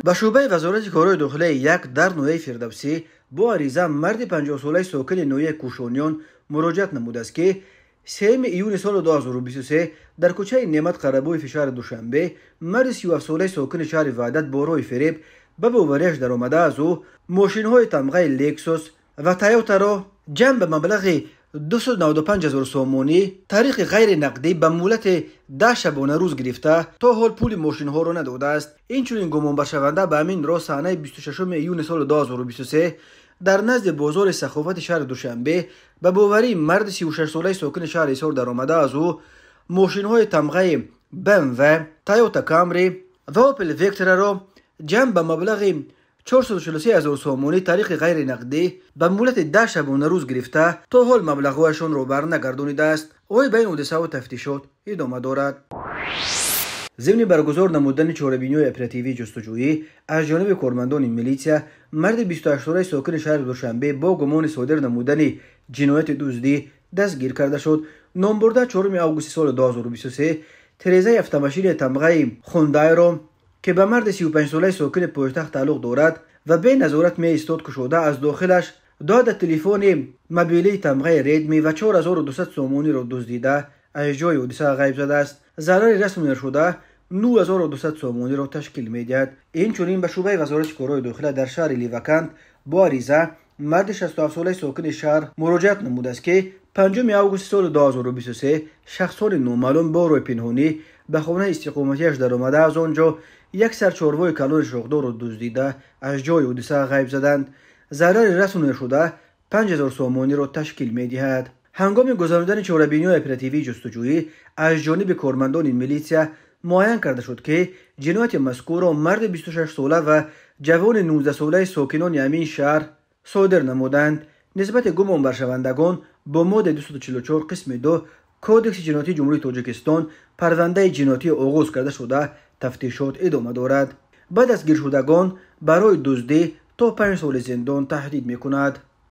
به شعبه وزارت کارهای داخلی یک در نویه فردوسی با عریضه مرد 50 ساله ساکن نویه کوشانیان مراجعت نموده است که 3 ایون سال 2023 در کوچه نعمت قربوی فشار دوشنبه مرد 37 ساله ساکن شهر وحدت با رای فریب به باوریش در آمده از او ماشین های تمغه لکسوس و تویوتا را جمع به مبلغ 295,000 سومونی طریق غیر نقدی به مهلت 10 شبانه روز گرفته تا حال پول ماشین ها را نداده است. اینچنین گمان برشونده به همین راه صحنه 26 ایون سال 2023 در نزد بازار سخاوت شهر دوشنبه به باوری مرد 36 ساله ساکن شهر ایسار در آمده از او ماشین های تمغه BMW، تویوتا کامری و اپل ویکتور را جمع به مبلغ 443,000 سومونی طریق غیر نقدی به مهلت 10 شبانه روز گرفته تا حال مبلغهایشان را برنگردانیده است. اوی بین حادثه و تفتیشات ادامه دارد. ضمن برگزار نمودن چهاربینی اپراتیوی جستجویی از جانب کارمندان میلیسیا مرد 28 ساله ساکن شهر دوشنبه با گمان صادر نمودن جنایت دزدی دستگیر کرده شد. نامبرده 4 آگوست سال 2023 تریزه автомашین تمغه خوندای را که به مرد 35 ساله ساکن پایتخت تعلق دارد و به نظارت می ایستاد کشوده از داخلش داد تلفن موبیلی تمغه ریدمی و 4200 سومونی را دزدیده از جای حادثه غیب زده است. ضرر رسمی نشده 9200 سومونی را تشکیل می‌دهد. اینچنین به شعبه وزارت کارهای داخلی در شهر لیوکند با عریضه مرد 67 ساله ساکن شهر مراجعت نموده است که 5 آگوست سال 2023 شخصان نامعلوم با رای پنهانی به خانه استقامتیش در آمده از آنجا یک سرچاروای کلان شاخدار را دزدیده از جای حادثه غیب زدند. ضرر رسمی نشده 5000 سومونی را تشکیل می‌دهد. هنگام گذراندن چهاربینی اپراتیوی جستجویی از جانب کارمندان میلیسیا معین کرده شد که جنایت مذکور را مرد 26 ساله و جوان 19 ساله ساکنان همین شهر صادر نمودند. نسبت گمان برشوندگان با ماده 244 قسم 2 کودکس جنایتی جمهوری تاجیکستان پرونده جنایتی آغاز کرده شده تفتیشات ادامه دارد. بعد از گیر شدگان برای دزدی تا 5 سال زندان تهدید می‌کند.